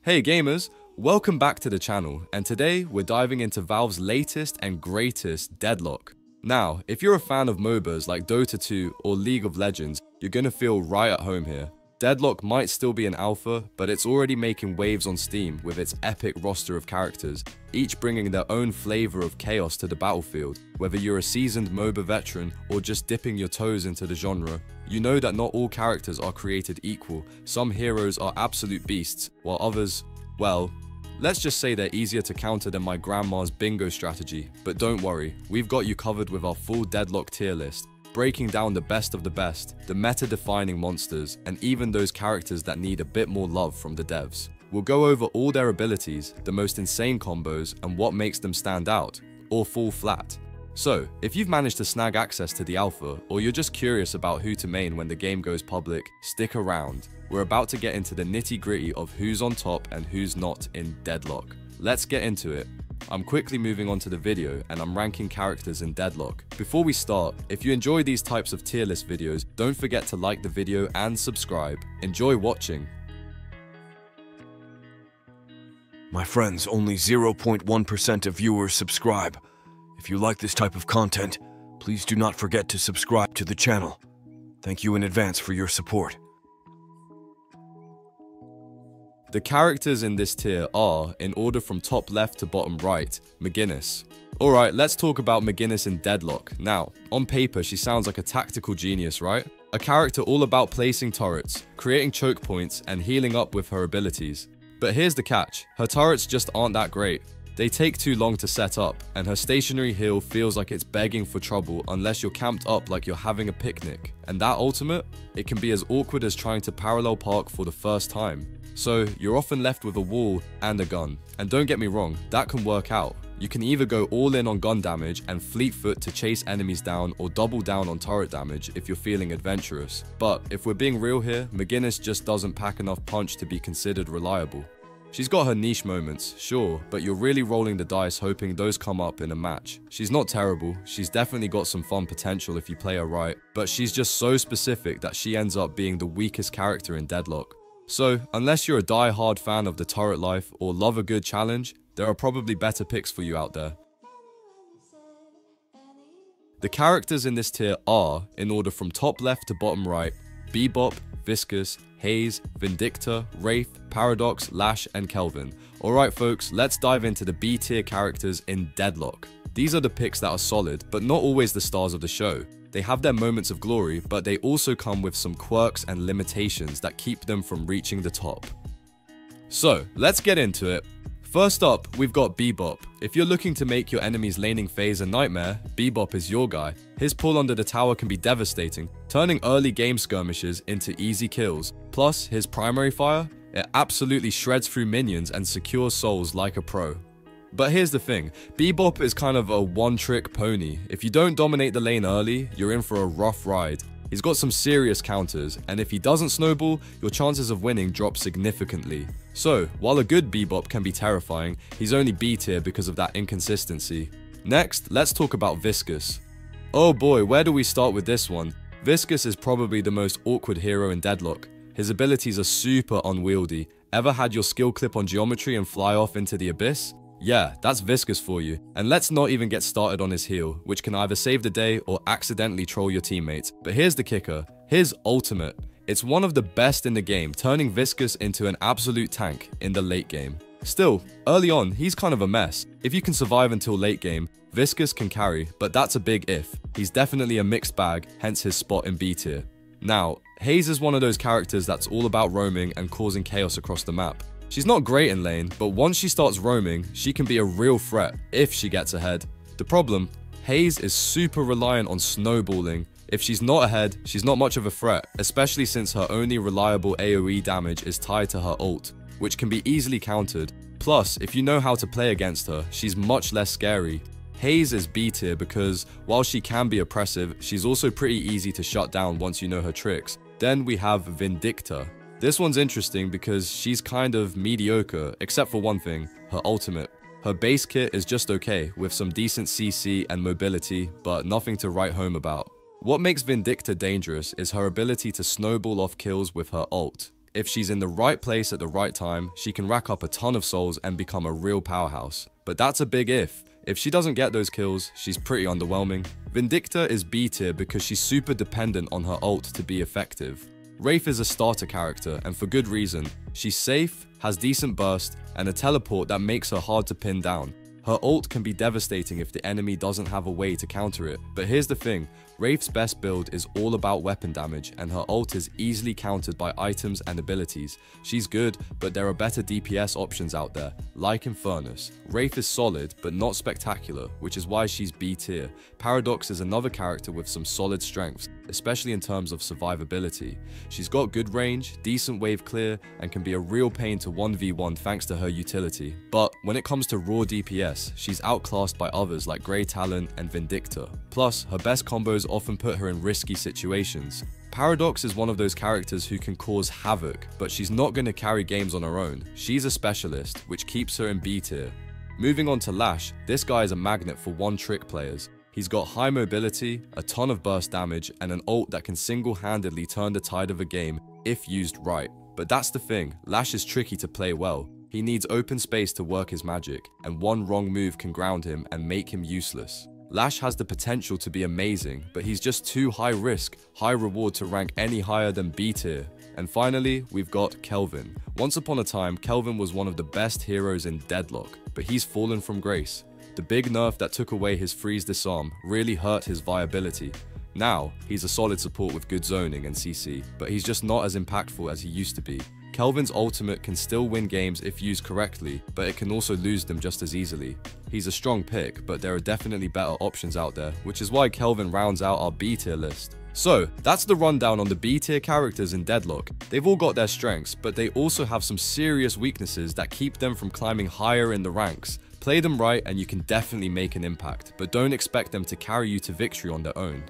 Hey gamers, welcome back to the channel, and today we're diving into Valve's latest and greatest, Deadlock. Now, if you're a fan of MOBAs like Dota 2 or League of Legends, you're gonna feel right at home here. Deadlock might still be an alpha, but it's already making waves on Steam with its epic roster of characters, each bringing their own flavor of chaos to the battlefield. Whether you're a seasoned MOBA veteran or just dipping your toes into the genre, you know that not all characters are created equal. Some heroes are absolute beasts, while others, well, let's just say they're easier to counter than my grandma's bingo strategy. But don't worry, we've got you covered with our full Deadlock tier list, breaking down the best of the best, the meta-defining monsters, and even those characters that need a bit more love from the devs. We'll go over all their abilities, the most insane combos, and what makes them stand out, or fall flat. So, if you've managed to snag access to the alpha, or you're just curious about who to main when the game goes public, stick around. We're about to get into the nitty-gritty of who's on top and who's not in Deadlock. Let's get into it. I'm quickly moving on to the video, and I'm ranking characters in Deadlock. Before we start, if you enjoy these types of tier list videos, don't forget to like the video and subscribe. Enjoy watching. My friends, only 0.1% of viewers subscribe. If you like this type of content, please do not forget to subscribe to the channel. Thank you in advance for your support. The characters in this tier are, in order from top left to bottom right, McGinnis. Alright, let's talk about McGinnis in Deadlock. Now, on paper she sounds like a tactical genius, right? A character all about placing turrets, creating choke points, and healing up with her abilities. But here's the catch, her turrets just aren't that great. They take too long to set up, and her stationary heal feels like it's begging for trouble unless you're camped up like you're having a picnic. And that ultimate? It can be as awkward as trying to parallel park for the first time. So, you're often left with a wall and a gun. And don't get me wrong, that can work out. You can either go all in on gun damage and fleet foot to chase enemies down, or double down on turret damage if you're feeling adventurous. But if we're being real here, McGinnis just doesn't pack enough punch to be considered reliable. She's got her niche moments, sure, but you're really rolling the dice hoping those come up in a match. She's not terrible, she's definitely got some fun potential if you play her right, but she's just so specific that she ends up being the weakest character in Deadlock. So, unless you're a die-hard fan of the turret life or love a good challenge, there are probably better picks for you out there. The characters in this tier are, in order from top left to bottom right, Bebop, Viscous, Haze, Vindicta, Wraith, Paradox, Lash, and Kelvin. Alright folks, let's dive into the B tier characters in Deadlock. These are the picks that are solid, but not always the stars of the show. They have their moments of glory, but they also come with some quirks and limitations that keep them from reaching the top. So, let's get into it. First up, we've got Bebop. If you're looking to make your enemy's laning phase a nightmare, Bebop is your guy. His pull under the tower can be devastating, turning early game skirmishes into easy kills. Plus, his primary fire? It absolutely shreds through minions and secures souls like a pro. But here's the thing, Bebop is kind of a one-trick pony. If you don't dominate the lane early, you're in for a rough ride. He's got some serious counters, and if he doesn't snowball, your chances of winning drop significantly. So, while a good Bebop can be terrifying, he's only B tier because of that inconsistency. Next, let's talk about Viscous. Oh boy, where do we start with this one? Viscous is probably the most awkward hero in Deadlock. His abilities are super unwieldy. Ever had your skill clip on geometry and fly off into the abyss? Yeah, that's Viscous for you. And let's not even get started on his heal, which can either save the day or accidentally troll your teammates. But here's the kicker, his ultimate. It's one of the best in the game, turning Viscous into an absolute tank in the late game. Still, early on, he's kind of a mess. If you can survive until late game, Viscous can carry, but that's a big if. He's definitely a mixed bag, hence his spot in B tier. Now, Haze is one of those characters that's all about roaming and causing chaos across the map. She's not great in lane, but once she starts roaming, she can be a real threat if she gets ahead. The problem, Haze is super reliant on snowballing. If she's not ahead, she's not much of a threat, especially since her only reliable AoE damage is tied to her ult, which can be easily countered. Plus, if you know how to play against her, she's much less scary. Haze is B tier because, while she can be oppressive, she's also pretty easy to shut down once you know her tricks. Then we have Vindicta. This one's interesting because she's kind of mediocre, except for one thing, her ultimate. Her base kit is just okay, with some decent CC and mobility, but nothing to write home about. What makes Vindicta dangerous is her ability to snowball off kills with her ult. If she's in the right place at the right time, she can rack up a ton of souls and become a real powerhouse. But that's a big if. If she doesn't get those kills, she's pretty underwhelming. Vindicta is B tier because she's super dependent on her ult to be effective. Wraith is a starter character, and for good reason. She's safe, has decent burst, and a teleport that makes her hard to pin down. Her ult can be devastating if the enemy doesn't have a way to counter it, but here's the thing, Wraith's best build is all about weapon damage, and her ult is easily countered by items and abilities. She's good, but there are better DPS options out there, like Infernus. Wraith is solid, but not spectacular, which is why she's B tier. Paradox is another character with some solid strengths, especially in terms of survivability. She's got good range, decent wave clear, and can be a real pain to 1v1 thanks to her utility. But when it comes to raw DPS, she's outclassed by others like Grey Talon and Vindicta. Plus, her best combos often put her in risky situations. Paradox is one of those characters who can cause havoc, but she's not going to carry games on her own. She's a specialist, which keeps her in B tier. Moving on to Lash, this guy is a magnet for one-trick players. He's got high mobility, a ton of burst damage, and an ult that can single-handedly turn the tide of a game if used right. But that's the thing, Lash is tricky to play well. He needs open space to work his magic, and one wrong move can ground him and make him useless. Lash has the potential to be amazing, but he's just too high risk, high reward to rank any higher than B tier. And finally, we've got Kelvin. Once upon a time, Kelvin was one of the best heroes in Deadlock, but he's fallen from grace. The big nerf that took away his freeze disarm really hurt his viability. Now, he's a solid support with good zoning and CC, but he's just not as impactful as he used to be. Kelvin's ultimate can still win games if used correctly, but it can also lose them just as easily. He's a strong pick, but there are definitely better options out there, which is why Kelvin rounds out our B tier list. So, that's the rundown on the B tier characters in Deadlock. They've all got their strengths, but they also have some serious weaknesses that keep them from climbing higher in the ranks. Play them right and you can definitely make an impact, but don't expect them to carry you to victory on their own.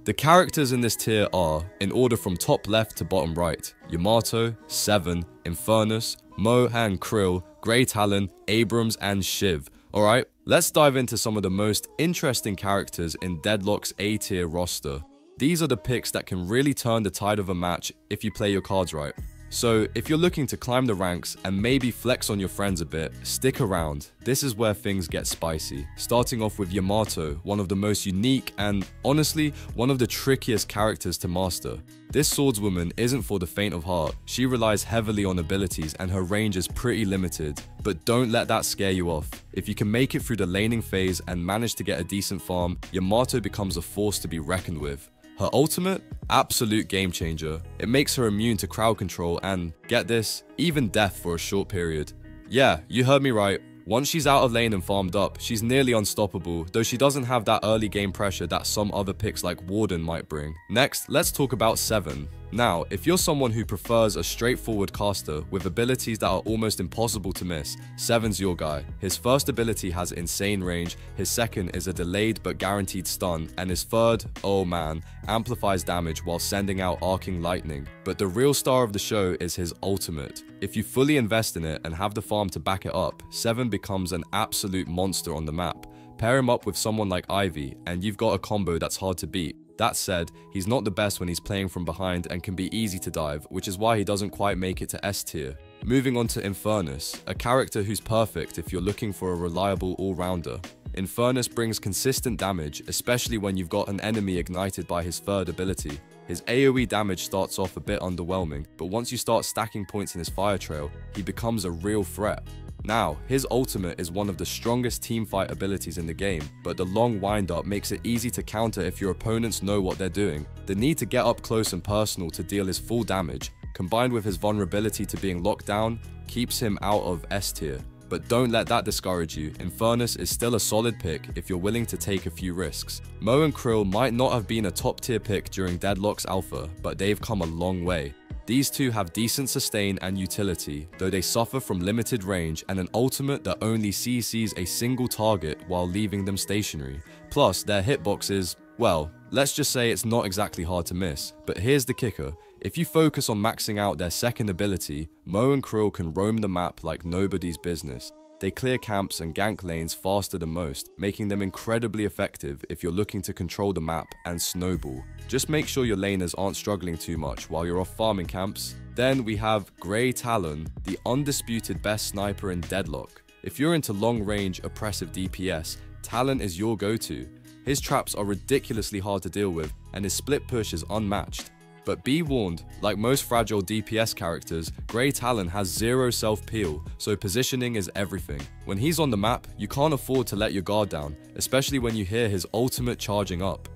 The characters in this tier are, in order from top left to bottom right, Yamato, Seven, Infernus, Mo and Krill, Grey Talon, Abrams and Shiv. Alright, let's dive into some of the most interesting characters in Deadlock's A tier roster. These are the picks that can really turn the tide of a match if you play your cards right. So, if you're looking to climb the ranks and maybe flex on your friends a bit, stick around. This is where things get spicy. Starting off with Yamato, one of the most unique and, honestly, one of the trickiest characters to master. This swordswoman isn't for the faint of heart. She relies heavily on abilities and her range is pretty limited. But don't let that scare you off. If you can make it through the laning phase and manage to get a decent farm, Yamato becomes a force to be reckoned with. Her ultimate? Absolute game changer. It makes her immune to crowd control and, get this, even death for a short period. Yeah, you heard me right. Once she's out of lane and farmed up, she's nearly unstoppable, though she doesn't have that early game pressure that some other picks like Warden might bring. Next, let's talk about Seven. Now, if you're someone who prefers a straightforward caster with abilities that are almost impossible to miss, Seven's your guy. His first ability has insane range, his second is a delayed but guaranteed stun, and his third, oh man, amplifies damage while sending out arcing lightning. But the real star of the show is his ultimate. If you fully invest in it and have the farm to back it up, Seven becomes an absolute monster on the map. Pair him up with someone like Ivy, and you've got a combo that's hard to beat. That said, he's not the best when he's playing from behind and can be easy to dive, which is why he doesn't quite make it to S tier. Moving on to Infernus, a character who's perfect if you're looking for a reliable all-rounder. Infernus brings consistent damage, especially when you've got an enemy ignited by his third ability. His AoE damage starts off a bit underwhelming, but once you start stacking points in his fire trail, he becomes a real threat. Now, his ultimate is one of the strongest teamfight abilities in the game, but the long wind-up makes it easy to counter if your opponents know what they're doing. The need to get up close and personal to deal his full damage, combined with his vulnerability to being locked down, keeps him out of S tier. But don't let that discourage you, Infernus is still a solid pick if you're willing to take a few risks. Mo and Krill might not have been a top tier pick during Deadlock's alpha, but they've come a long way. These two have decent sustain and utility, though they suffer from limited range and an ultimate that only CCs a single target while leaving them stationary. Plus, their hitboxes, well, let's just say it's not exactly hard to miss. But here's the kicker, if you focus on maxing out their second ability, Mo and Krill can roam the map like nobody's business. they clear camps and gank lanes faster than most, making them incredibly effective if you're looking to control the map and snowball. Just make sure your laners aren't struggling too much while you're off farming camps. Then we have Grey Talon, the undisputed best sniper in Deadlock. If you're into long-range, oppressive DPS, Talon is your go-to. His traps are ridiculously hard to deal with, and his split push is unmatched. But be warned, like most fragile DPS characters, Grey Talon has zero self-peel, so positioning is everything. When he's on the map, you can't afford to let your guard down, especially when you hear his ultimate charging up.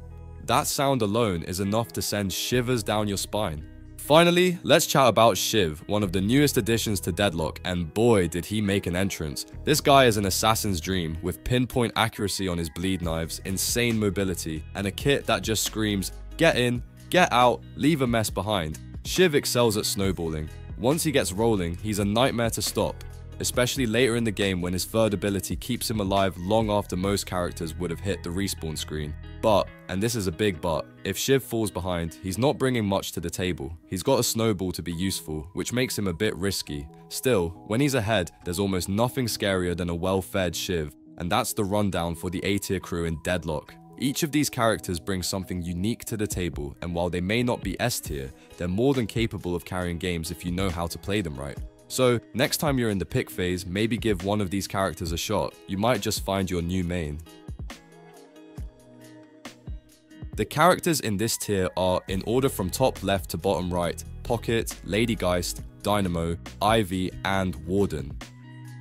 That sound alone is enough to send shivers down your spine. Finally, let's chat about Shiv, one of the newest additions to Deadlock, and boy did he make an entrance. This guy is an assassin's dream, with pinpoint accuracy on his bleed knives, insane mobility, and a kit that just screams, get in, get out, leave a mess behind. Shiv excels at snowballing. Once he gets rolling, he's a nightmare to stop, especially later in the game when his third ability keeps him alive long after most characters would have hit the respawn screen. But, and this is a big but, if Shiv falls behind, he's not bringing much to the table. He's got a snowball to be useful, which makes him a bit risky. Still, when he's ahead, there's almost nothing scarier than a well-fed Shiv, and that's the rundown for the A-tier crew in Deadlock. Each of these characters brings something unique to the table, and while they may not be S-tier, they're more than capable of carrying games if you know how to play them right. So, next time you're in the pick phase, maybe give one of these characters a shot. You might just find your new main. The characters in this tier are, in order from top left to bottom right, Pocket, Lady Geist, Dynamo, Ivy, and Warden.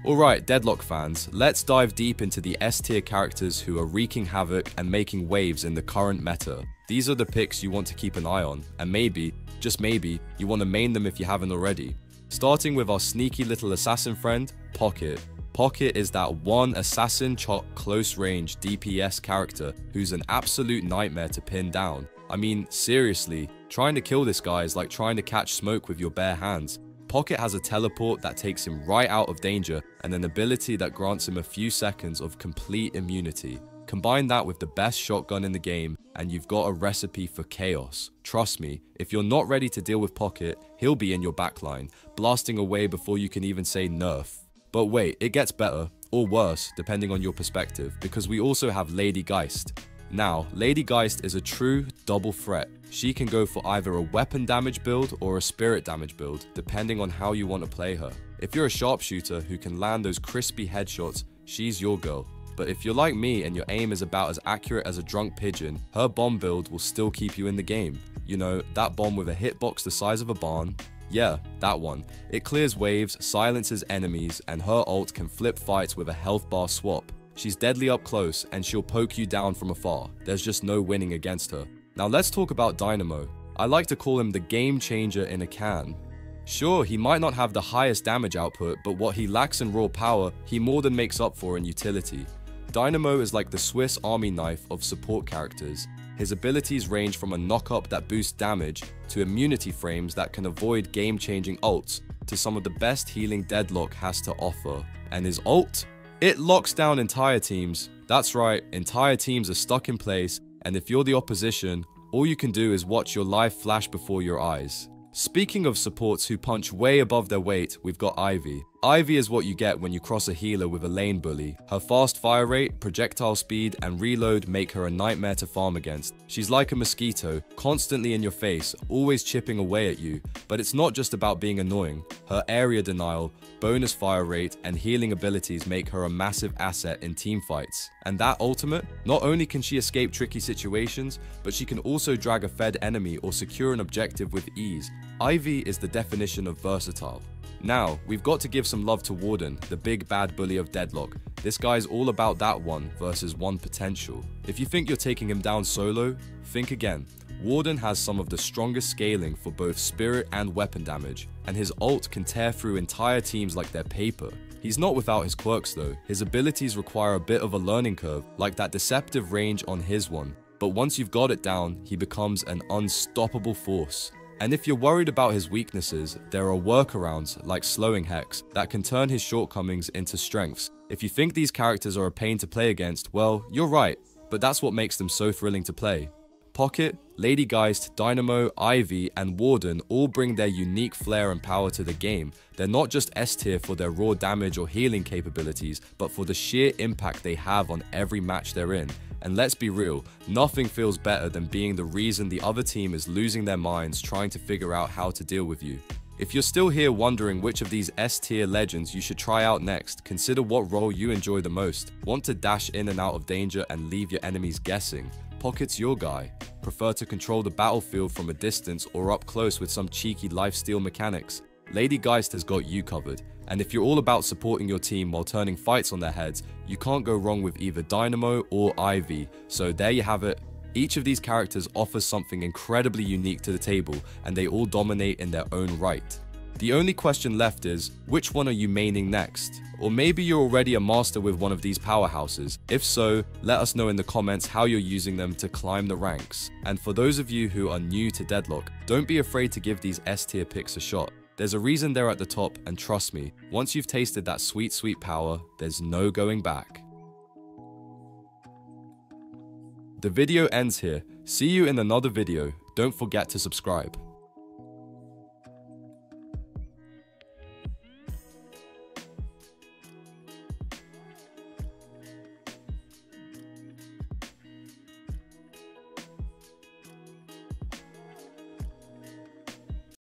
Alright, Deadlock fans, let's dive deep into the S-tier characters who are wreaking havoc and making waves in the current meta. These are the picks you want to keep an eye on, and maybe, just maybe, you want to main them if you haven't already. Starting with our sneaky little assassin friend, Pocket. Pocket is that one assassin chock close range DPS character who's an absolute nightmare to pin down. I mean, seriously, trying to kill this guy is like trying to catch smoke with your bare hands. Pocket has a teleport that takes him right out of danger and an ability that grants him a few seconds of complete immunity. Combine that with the best shotgun in the game and you've got a recipe for chaos. Trust me, if you're not ready to deal with Pocket, he'll be in your backline, blasting away before you can even say nerf. But wait, it gets better, or worse, depending on your perspective, because we also have Lady Geist. Now, Lady Geist is a true double threat. She can go for either a weapon damage build or a spirit damage build, depending on how you want to play her. If you're a sharpshooter who can land those crispy headshots, she's your girl. But if you're like me and your aim is about as accurate as a drunk pigeon, her bomb build will still keep you in the game. You know, that bomb with a hitbox the size of a barn. Yeah, that one. It clears waves, silences enemies, and her ult can flip fights with a health bar swap. She's deadly up close, and she'll poke you down from afar. There's just no winning against her. Now let's talk about Dynamo. I like to call him the game changer in a can. Sure, he might not have the highest damage output, but what he lacks in raw power, he more than makes up for in utility. Dynamo is like the Swiss Army knife of support characters. His abilities range from a knock-up that boosts damage, to immunity frames that can avoid game-changing ults, to some of the best healing Deadlock has to offer. And his ult? It locks down entire teams. That's right, entire teams are stuck in place, and if you're the opposition, all you can do is watch your life flash before your eyes. Speaking of supports who punch way above their weight, we've got Ivy. Ivy is what you get when you cross a healer with a lane bully. Her fast fire rate, projectile speed, and reload make her a nightmare to farm against. She's like a mosquito, constantly in your face, always chipping away at you. But it's not just about being annoying. Her area denial, bonus fire rate, and healing abilities make her a massive asset in teamfights. And that ultimate? Not only can she escape tricky situations, but she can also drag a fed enemy or secure an objective with ease. Ivy is the definition of versatile. Now, we've got to give some love to Warden, the big bad bully of Deadlock. This guy's all about that one versus one potential. If you think you're taking him down solo, think again. Warden has some of the strongest scaling for both spirit and weapon damage, and his ult can tear through entire teams like they're paper. He's not without his quirks though. His abilities require a bit of a learning curve, like that deceptive range on his one. But once you've got it down, he becomes an unstoppable force. And if you're worried about his weaknesses, there are workarounds like slowing Hex that can turn his shortcomings into strengths. If you think these characters are a pain to play against, well, you're right, but that's what makes them so thrilling to play. Pocket, Lady Geist, Dynamo, Ivy, and Warden all bring their unique flair and power to the game. They're not just S tier for their raw damage or healing capabilities, but for the sheer impact they have on every match they're in. And let's be real, nothing feels better than being the reason the other team is losing their minds trying to figure out how to deal with you. If you're still here wondering which of these S tier legends you should try out next, consider what role you enjoy the most. Want to dash in and out of danger and leave your enemies guessing? Pocket's your guy. Prefer to control the battlefield from a distance or up close with some cheeky lifesteal mechanics? Lady Geist has got you covered, and if you're all about supporting your team while turning fights on their heads, you can't go wrong with either Dynamo or Ivy, so there you have it. Each of these characters offers something incredibly unique to the table, and they all dominate in their own right. The only question left is, which one are you maining next? Or maybe you're already a master with one of these powerhouses. If so, let us know in the comments how you're using them to climb the ranks. And for those of you who are new to Deadlock, don't be afraid to give these S tier picks a shot. There's a reason they're at the top, and trust me, once you've tasted that sweet, sweet power, there's no going back. The video ends here. See you in another video. Don't forget to subscribe.